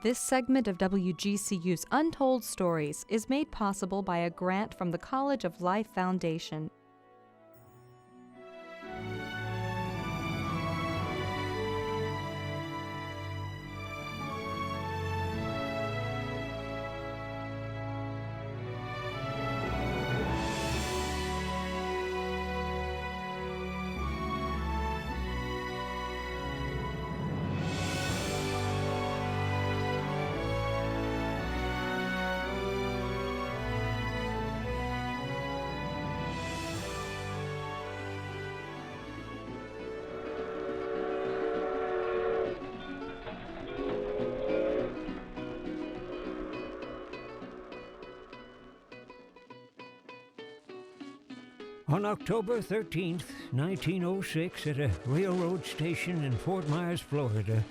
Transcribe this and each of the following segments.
This segment of WGCU's Untold Stories is made possible by a grant from the College of Life Foundation. On October 13th, 1906, at a railroad station in Fort Myers, Florida,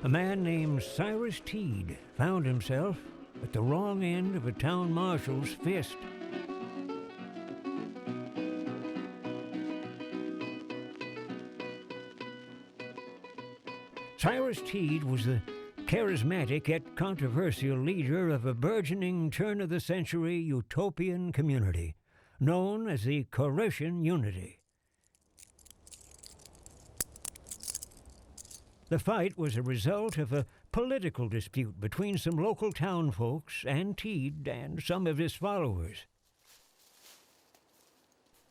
a man named Cyrus Teed found himself at the wrong end of a town marshal's fist. Cyrus Teed was the charismatic yet controversial leader of a burgeoning turn-of-the-century utopian community known as the Koreshan Unity. The fight was a result of a political dispute between some local town folks and Teed and some of his followers.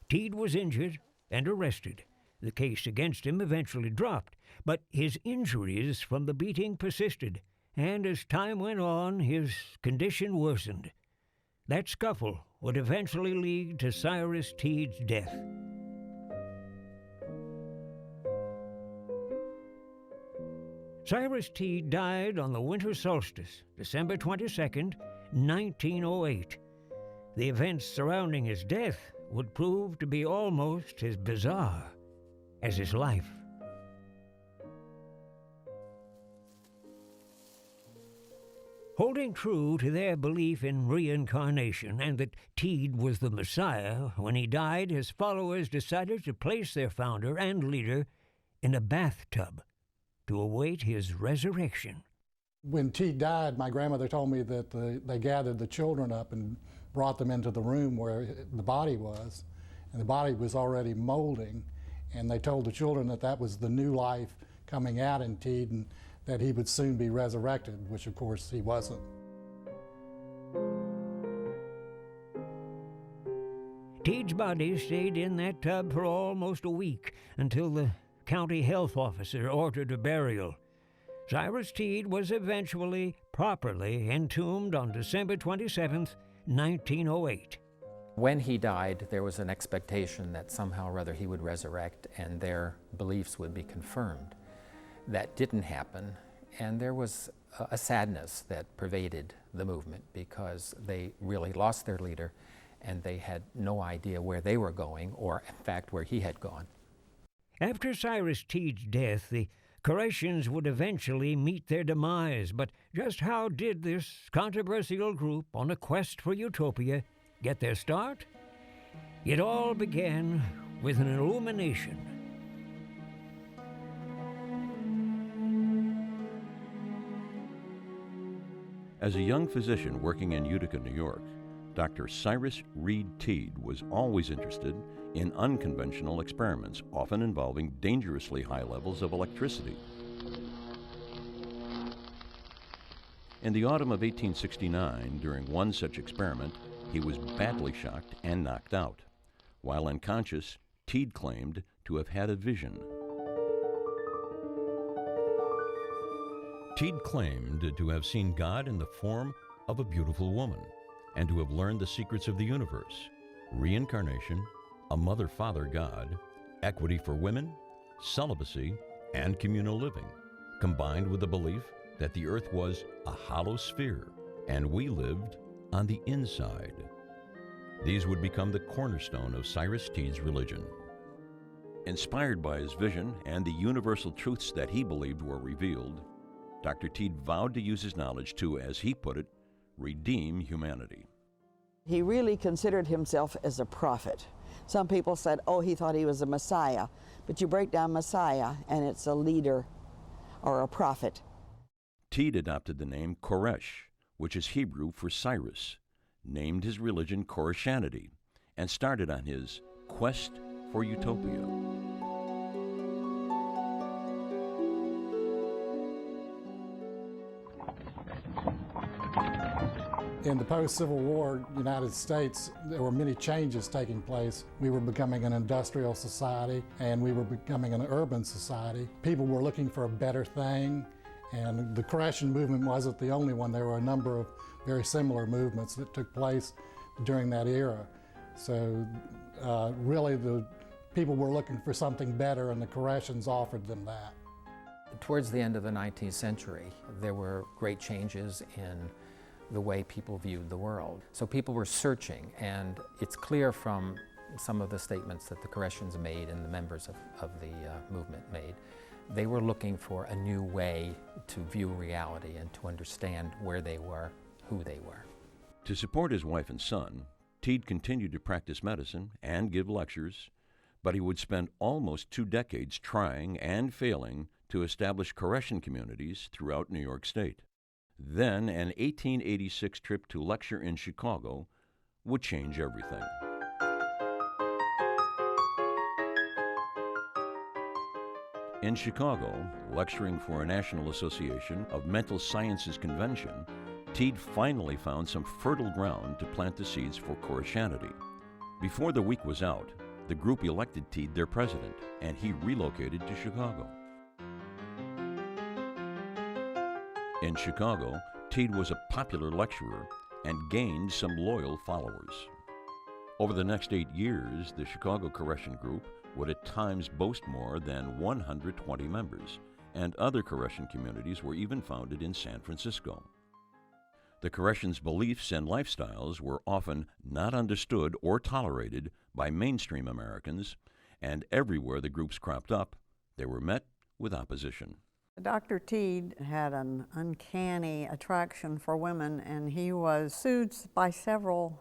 Teed was injured and arrested. The case against him eventually dropped, but his injuries from the beating persisted, and as time went on, his condition worsened. That scuffle would eventually lead to Cyrus Teed's death. Cyrus Teed died on the winter solstice, December 22nd, 1908. The events surrounding his death would prove to be almost as bizarre as his life. Holding true to their belief in reincarnation and that Teed was the Messiah, when he died, his followers decided to place their founder and leader in a bathtub to await his resurrection. When Teed died, my grandmother told me that they gathered the children up and brought them into the room where the body was, and the body was already molding, and they told the children that that was the new life coming out in Teed, and that he would soon be resurrected, which of course he wasn't. Teed's body stayed in that tub for almost a week until the county health officer ordered a burial. Cyrus Teed was eventually properly entombed on December 27th, 1908. When he died, there was an expectation that somehow or other he would resurrect and their beliefs would be confirmed. That didn't happen, and there was a sadness that pervaded the movement because they really lost their leader and they had no idea where they were going or, in fact, where he had gone. After Cyrus Teed's death, the Koreshans would eventually meet their demise, but just how did this controversial group on a quest for utopia get their start? It all began with an illumination. As a young physician working in Utica, New York, Dr. Cyrus Reed Teed was always interested in unconventional experiments, often involving dangerously high levels of electricity. In the autumn of 1869, during one such experiment, he was badly shocked and knocked out. While unconscious, Teed claimed to have had a vision. Teed claimed to have seen God in the form of a beautiful woman and to have learned the secrets of the universe: reincarnation, a mother-father God, equity for women, celibacy, and communal living, combined with the belief that the earth was a hollow sphere and we lived on the inside. These would become the cornerstone of Cyrus Teed's religion. Inspired by his vision and the universal truths that he believed were revealed, Dr. Teed vowed to use his knowledge to, as he put it, redeem humanity. He really considered himself as a prophet. Some people said, oh, he thought he was a Messiah, but you break down Messiah and it's a leader or a prophet. Teed adopted the name Koresh, which is Hebrew for Cyrus, named his religion Koreshanity, and started on his quest for Utopia. In the post-Civil War United States, there were many changes taking place. We were becoming an industrial society, and we were becoming an urban society. People were looking for a better thing, and the Koreshan movement wasn't the only one. There were a number of very similar movements that took place during that era. So really the people were looking for something better, and the Koreshans offered them that. Towards the end of the 19th century, there were great changes in the way people viewed the world. So people were searching, and it's clear from some of the statements that the Koreshans made and the members of the movement made, they were looking for a new way to view reality and to understand where they were, who they were. To support his wife and son, Teed continued to practice medicine and give lectures, but he would spend almost 2 decades trying and failing to establish Koreshan communities throughout New York State. Then an 1886 trip to lecture in Chicago would change everything. In Chicago, lecturing for a National Association of Mental Sciences convention, Teed finally found some fertile ground to plant the seeds for Koreshanity. Before the week was out, the group elected Teed their president, and he relocated to Chicago. In Chicago, Teed was a popular lecturer and gained some loyal followers. Over the next 8 years, the Chicago Koreshan group would at times boast more than 120 members, and other Koreshan communities were even founded in San Francisco. The Koreshans' beliefs and lifestyles were often not understood or tolerated by mainstream Americans, and everywhere the groups cropped up, they were met with opposition. Dr. Teed had an uncanny attraction for women, and he was sued by several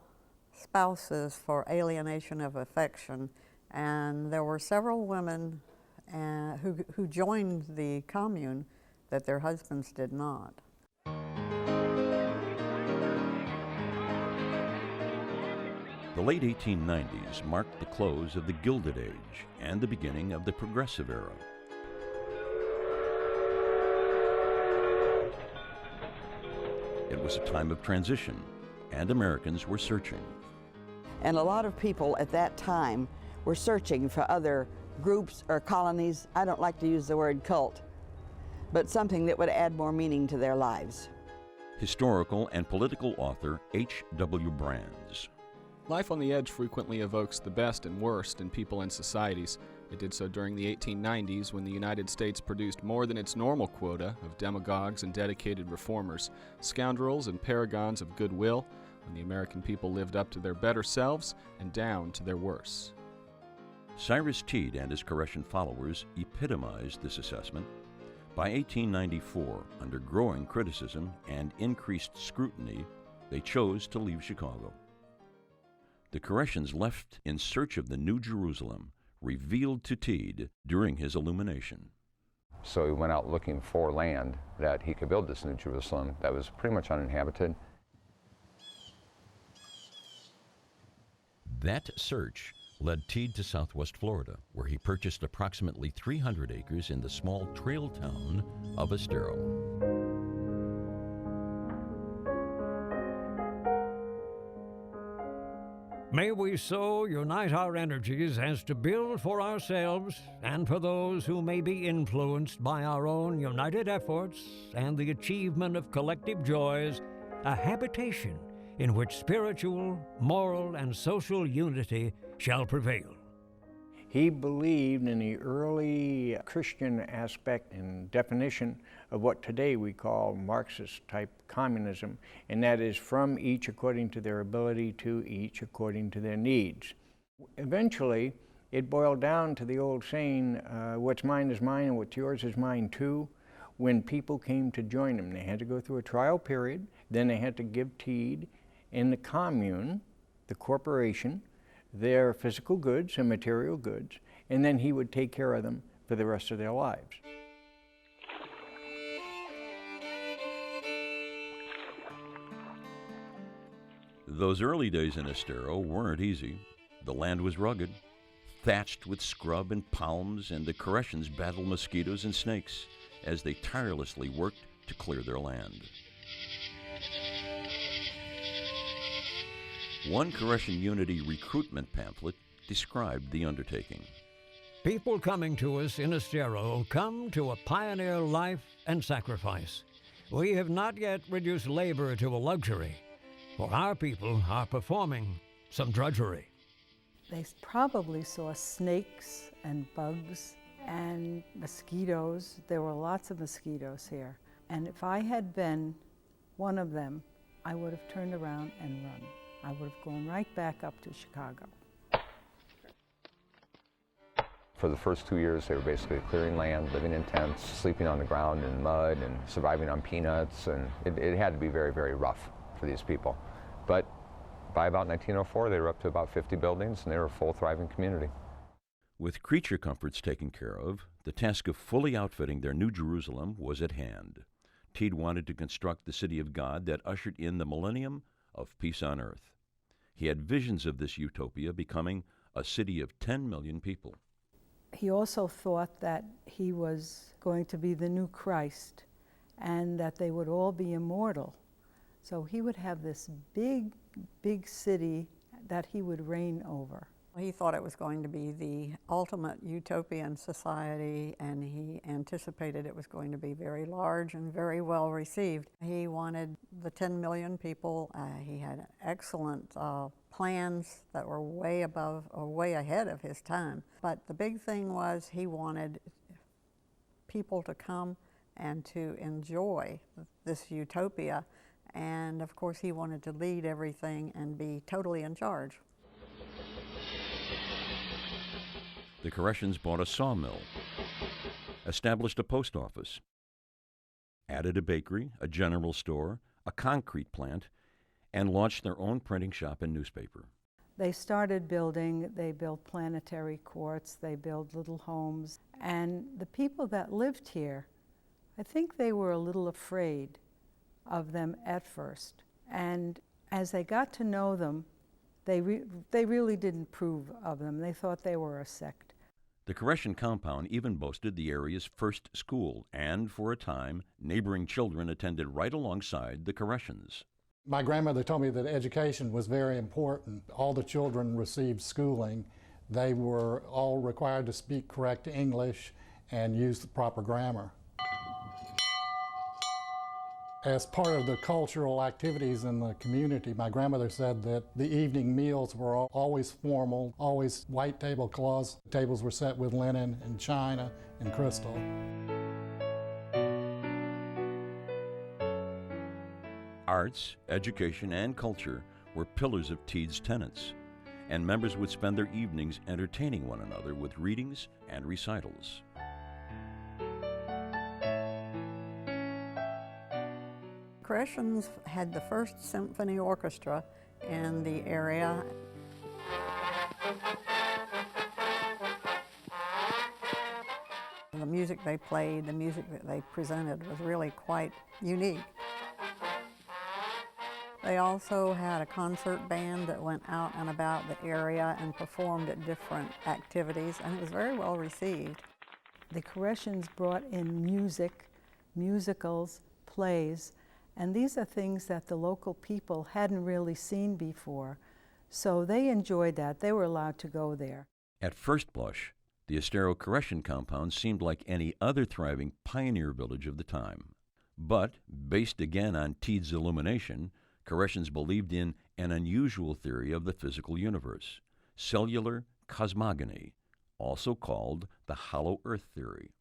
spouses for alienation of affection. And there were several women who joined the commune that their husbands did not. The late 1890s marked the close of the Gilded Age and the beginning of the Progressive Era. It was a time of transition, and Americans were searching. And a lot of people at that time were searching for other groups or colonies. I don't like to use the word cult, but something that would add more meaning to their lives. Historical and political author H.W. Brands. Life on the edge frequently evokes the best and worst in people and societies. It did so during the 1890s when the United States produced more than its normal quota of demagogues and dedicated reformers, scoundrels and paragons of goodwill, when the American people lived up to their better selves and down to their worse. Cyrus Teed and his Koreshan followers epitomized this assessment. By 1894, under growing criticism and increased scrutiny, they chose to leave Chicago. The Koreshans left in search of the New Jerusalem, revealed to Teed during his illumination. So he went out looking for land that he could build this New Jerusalem that was pretty much uninhabited. That search led Teed to Southwest Florida, where he purchased approximately 300 acres in the small trail town of Estero. May we so unite our energies as to build for ourselves and for those who may be influenced by our own united efforts and the achievement of collective joys, a habitation in which spiritual, moral, and social unity shall prevail. He believed in the early Christian aspect and definition of what today we call Marxist-type communism, and that is from each according to their ability to each according to their needs. Eventually, it boiled down to the old saying, what's mine is mine and what's yours is mine too. When people came to join him, they had to go through a trial period, then they had to give Teed in the commune, the corporation, their physical goods and material goods, and then he would take care of them for the rest of their lives. Those early days in Estero weren't easy. The land was rugged, thatched with scrub and palms, and the Koreshans battled mosquitoes and snakes as they tirelessly worked to clear their land. One Koreshan Unity recruitment pamphlet described the undertaking. People coming to us in Estero come to a pioneer life and sacrifice. We have not yet reduced labor to a luxury, for our people are performing some drudgery. They probably saw snakes and bugs and mosquitoes. There were lots of mosquitoes here. And if I had been one of them, I would have turned around and run. I would have gone right back up to Chicago. For the first 2 years, they were basically clearing land, living in tents, sleeping on the ground in mud, and surviving on peanuts, and it had to be very, very rough for these people. But by about 1904, they were up to about 50 buildings, and they were a full, thriving community. With creature comforts taken care of, the task of fully outfitting their New Jerusalem was at hand. Teed wanted to construct the city of God that ushered in the millennium of peace on earth. He had visions of this utopia becoming a city of 10 million people. He also thought that he was going to be the new Christ and that they would all be immortal. So he would have this big, big city that he would reign over. He thought it was going to be the ultimate utopian society, and he anticipated it was going to be very large and very well received. He wanted the 10 million people. He had excellent plans that were way above or way ahead of his time. But the big thing was he wanted people to come and to enjoy this utopia. And of course, he wanted to lead everything and be totally in charge. The Koreshans bought a sawmill, established a post office, added a bakery, a general store, a concrete plant, and launched their own printing shop and newspaper. They started building, they built planetary courts, they built little homes, and the people that lived here, I think they were a little afraid of them at first. And as they got to know them, they really didn't approve of them. They thought they were a sect. The Koreshan compound even boasted the area's first school, and for a time, neighboring children attended right alongside the Koreshans. My grandmother told me that education was very important. All the children received schooling. They were all required to speak correct English and use the proper grammar. As part of the cultural activities in the community, my grandmother said that the evening meals were always formal, always white tablecloths. Tables were set with linen and china and crystal. Arts, education, and culture were pillars of Teed's tenets, and members would spend their evenings entertaining one another with readings and recitals. Koreshans had the first symphony orchestra in the area. The music they played, the music that they presented was really quite unique. They also had a concert band that went out and about the area and performed at different activities, and it was very well received. The Koreshans brought in music, musicals, plays, and these are things that the local people hadn't really seen before. So they enjoyed that. They were allowed to go there. At first blush, the Estero Koreshan compound seemed like any other thriving pioneer village of the time. But, based again on Teed's Illumination, Koreshans believed in an unusual theory of the physical universe, cellular cosmogony, also called the hollow earth theory.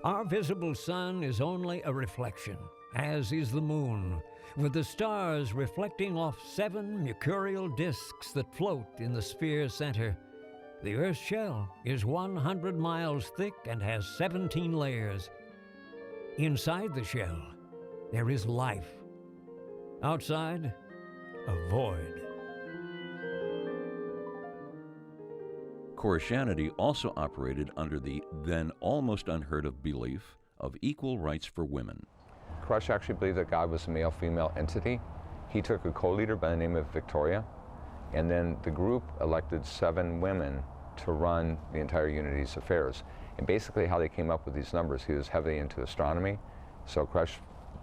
Our visible sun is only a reflection, as is the moon, with the stars reflecting off 7 mercurial disks that float in the sphere's center. The Earth's shell is 100 miles thick and has 17 layers. Inside the shell, there is life. Outside, a void. Koreshanity also operated under the then almost unheard of belief of equal rights for women. Koresh actually believed that God was a male-female entity. He took a co-leader by the name of Victoria, and then the group elected 7 women to run the entire Unity's affairs. And basically how they came up with these numbers, he was heavily into astronomy, so Koresh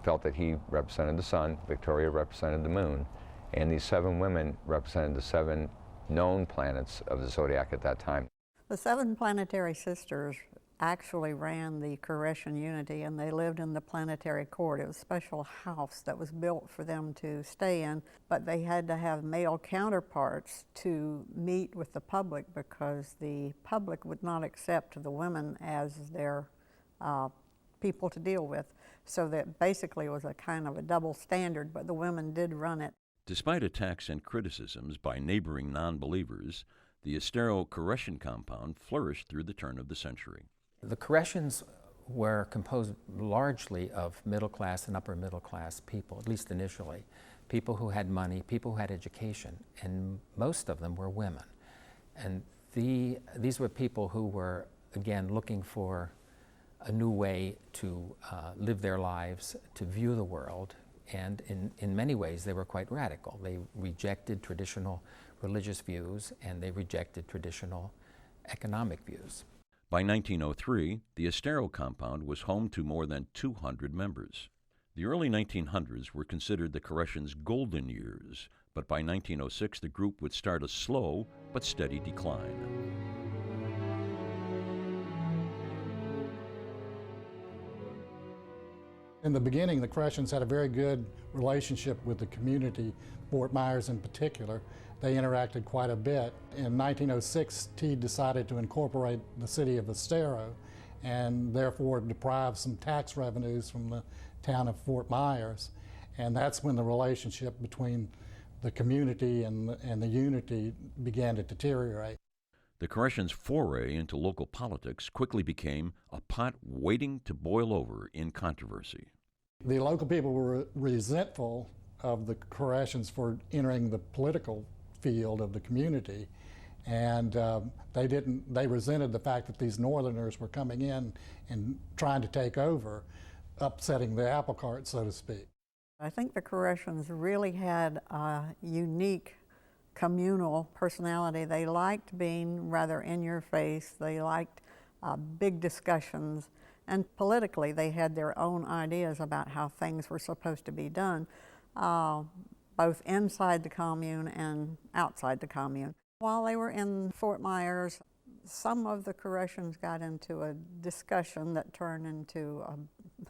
felt that he represented the sun, Victoria represented the moon, and these 7 women represented the 7 known planets of the zodiac at that time. The 7 planetary sisters actually ran the Koreshan Unity, and they lived in the planetary court. It was a special house that was built for them to stay in, but they had to have male counterparts to meet with the public because the public would not accept the women as their people to deal with. So that basically was a kind of a double standard, but the women did run it. Despite attacks and criticisms by neighboring non-believers, the Estero Koreshan compound flourished through the turn of the century. The Koreshans were composed largely of middle-class and upper-middle-class people, at least initially. People who had money, people who had education, and most of them were women. And these were people who were, again, looking for a new way to live their lives, to view the world, and in many ways they were quite radical. They rejected traditional religious views, and they rejected traditional economic views. By 1903, the Estero compound was home to more than 200 members. The early 1900s were considered the Koreshans' golden years, but by 1906 the group would start a slow but steady decline. In the beginning, the Koreshans had a very good relationship with the community, Fort Myers in particular. They interacted quite a bit. In 1906, Teed decided to incorporate the city of Estero and therefore deprive some tax revenues from the town of Fort Myers. And that's when the relationship between the community and the Unity began to deteriorate. The Koreshans' foray into local politics quickly became a pot waiting to boil over in controversy. The local people were resentful of the Koreshans for entering the political field of the community, and they resented the fact that these northerners were coming in and trying to take over, upsetting the apple cart, so to speak. I think the Koreshans really had a unique communal personality. They liked being rather in your face. They liked big discussions, and politically they had their own ideas about how things were supposed to be done, both inside the commune and outside the commune. While they were in Fort Myers, some of the Koreshans got into a discussion that turned into a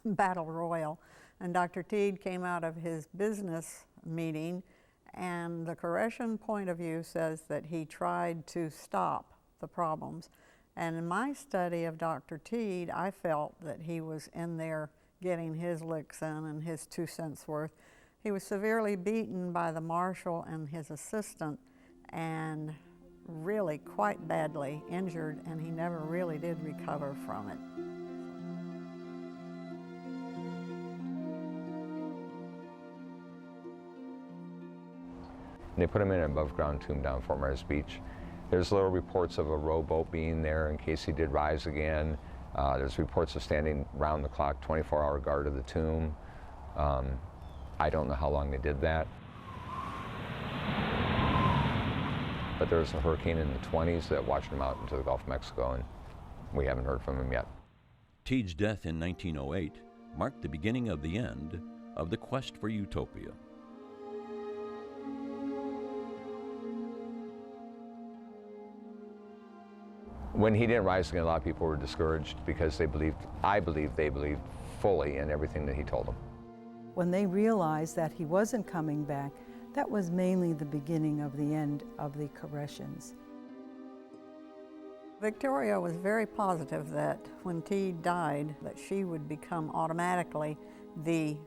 battle royal, and Dr. Teed came out of his business meeting, and the Koreshan point of view says that he tried to stop the problems. And in my study of Dr. Teed, I felt that he was in there getting his licks in and his 2 cents worth. He was severely beaten by the marshal and his assistant, and really quite badly injured, and he never really did recover from it. They put him in an above-ground tomb down Fort Myers Beach. There's little reports of a rowboat being there in case he did rise again. There's reports of standing round-the-clock 24-hour guard of the tomb. I don't know how long they did that. But there was a hurricane in the 20s that washed him out into the Gulf of Mexico, and we haven't heard from him yet. Teed's death in 1908 marked the beginning of the end of the quest for utopia. When he didn't rise again, a lot of people were discouraged because I believe they believed fully in everything that he told them. When they realized that he wasn't coming back, that was mainly the beginning of the end of the Koreshans. Victoria was very positive that when Teed died, that she would become automatically the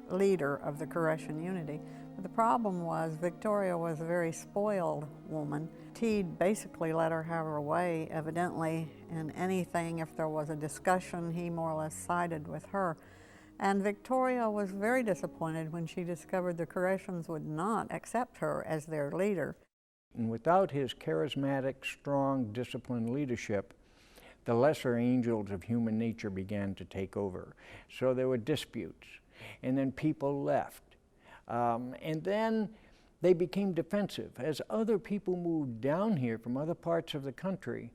leader of the Koreshan Unity. But the problem was Victoria was a very spoiled woman. Teed basically let her have her way, evidently, in anything. If there was a discussion, he more or less sided with her. And Victoria was very disappointed when she discovered the Koreshans would not accept her as their leader. And without his charismatic, strong, disciplined leadership, the lesser angels of human nature began to take over. So there were disputes. and then people left. And then they became defensive. As other people moved down here from other parts of the country,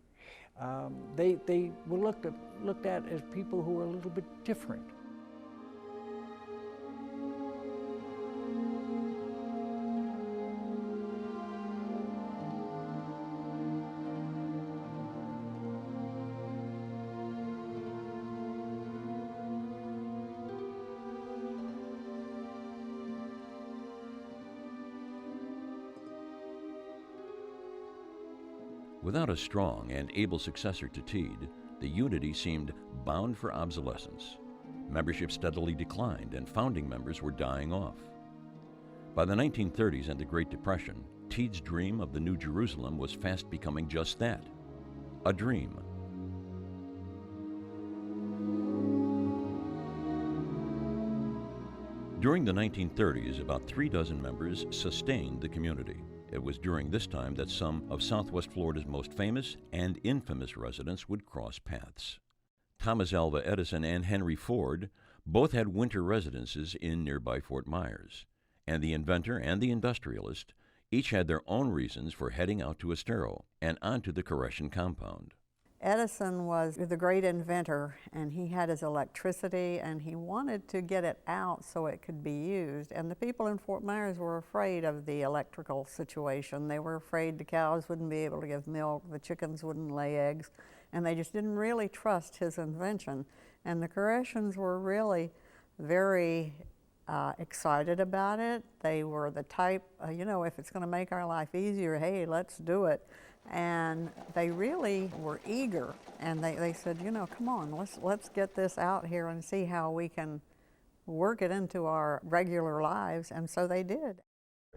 they were looked at as people who were a little bit different. Without a strong and able successor to Teed, the Unity seemed bound for obsolescence. Membership steadily declined and founding members were dying off. By the 1930s and the Great Depression, Teed's dream of the New Jerusalem was fast becoming just that, a dream. During the 1930s, about 36 members sustained the community. It was during this time that some of Southwest Florida's most famous and infamous residents would cross paths. Thomas Alva Edison and Henry Ford both had winter residences in nearby Fort Myers, and the inventor and the industrialist each had their own reasons for heading out to Estero and onto the Koreshan compound. Edison was the great inventor, and he had his electricity, and he wanted to get it out so it could be used. And the people in Fort Myers were afraid of the electrical situation. They were afraid the cows wouldn't be able to give milk, the chickens wouldn't lay eggs, and they just didn't really trust his invention. And the Koreshans were really very excited about it. They were the type, you know, if it's going to make our life easier, hey, let's do it. And they really were eager, and they said, you know, come on, let's get this out here and see how we can work it into our regular lives, and so they did.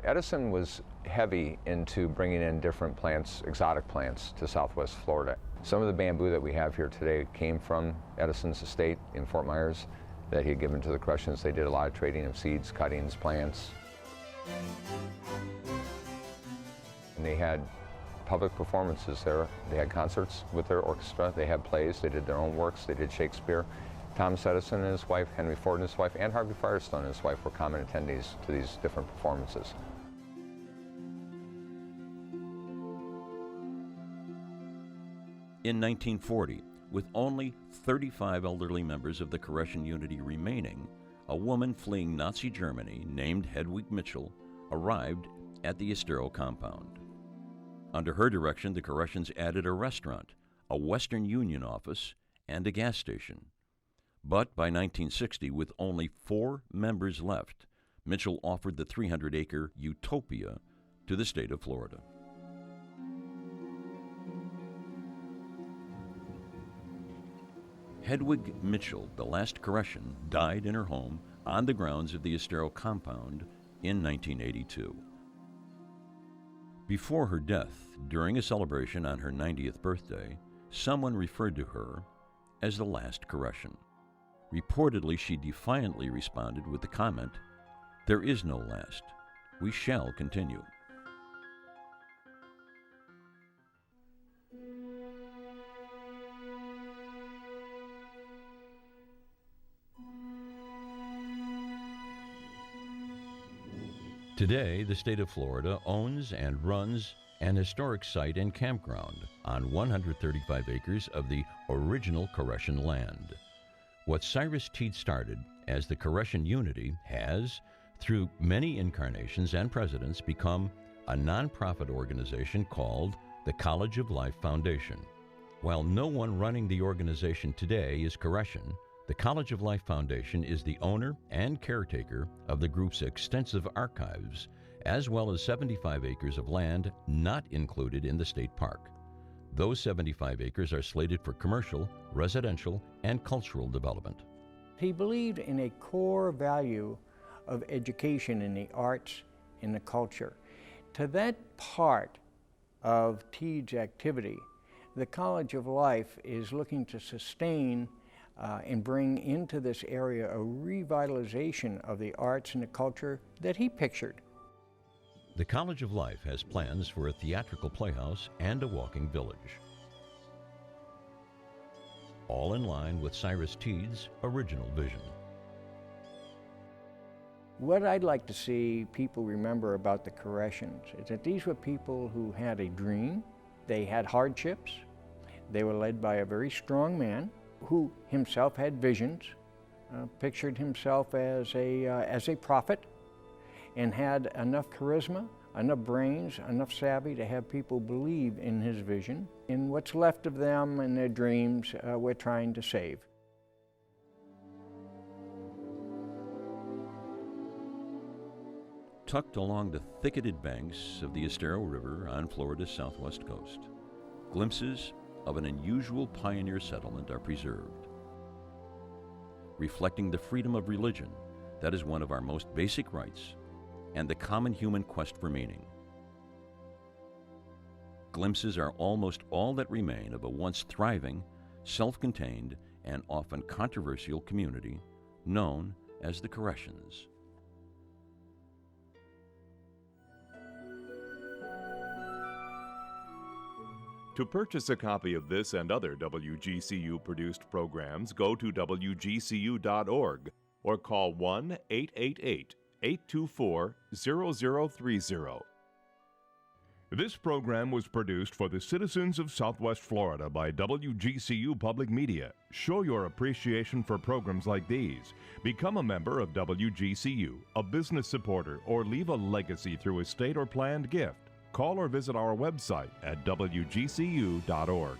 Edison was heavy into bringing in different plants, exotic plants, to Southwest Florida. Some of the bamboo that we have here today came from Edison's estate in Fort Myers that he had given to the Koreshans. They did a lot of trading of seeds, cuttings, plants. And they had public performances there. They had concerts with their orchestra, they had plays, they did their own works, they did Shakespeare. Thomas Edison and his wife, Henry Ford and his wife, and Harvey Firestone and his wife were common attendees to these different performances. In 1940, with only 35 elderly members of the Koreshan Unity remaining, a woman fleeing Nazi Germany named Hedwig Mitchell arrived at the Estero compound. Under her direction, the Koreshans added a restaurant, a Western Union office, and a gas station. But by 1960, with only 4 members left, Mitchell offered the 300-acre Utopia to the state of Florida. Hedwig Mitchell, the last Koreshan, died in her home on the grounds of the Estero compound in 1982. Before her death, during a celebration on her 90th birthday, someone referred to her as the last Koreshan. Reportedly, she defiantly responded with the comment, "There is no last. We shall continue." Today, the state of Florida owns and runs an historic site and campground on 135 acres of the original Koreshan land. What Cyrus Teed started as the Koreshan Unity has, through many incarnations and presidents, become a nonprofit organization called the College of Life Foundation. While no one running the organization today is Koreshan, the College of Life Foundation is the owner and caretaker of the group's extensive archives, as well as 75 acres of land not included in the state park. Those 75 acres are slated for commercial, residential, and cultural development. He believed in a core value of education in the arts and the culture. To that part of Teed's activity, the College of Life is looking to sustain and bring into this area a revitalization of the arts and the culture that he pictured. The College of Life has plans for a theatrical playhouse and a walking village, all in line with Cyrus Teed's original vision. What I'd like to see people remember about the Koreshans is that these were people who had a dream, they had hardships, they were led by a very strong man who himself had visions, pictured himself as a prophet, and had enough charisma, enough brains, enough savvy to have people believe in his vision. In what's left of them and their dreams, we're trying to save. Tucked along the thicketed banks of the Estero River on Florida's southwest coast, glimpses of an unusual pioneer settlement are preserved, reflecting the freedom of religion that is one of our most basic rights and the common human quest for meaning. Glimpses are almost all that remain of a once thriving, self-contained, and often controversial community known as the Koreshans. To purchase a copy of this and other WGCU-produced programs, go to WGCU.org or call 1-888-824-0030. This program was produced for the citizens of Southwest Florida by WGCU Public Media. Show your appreciation for programs like these. Become a member of WGCU, a business supporter, or leave a legacy through estate or planned gift. Call or visit our website at WGCU.org.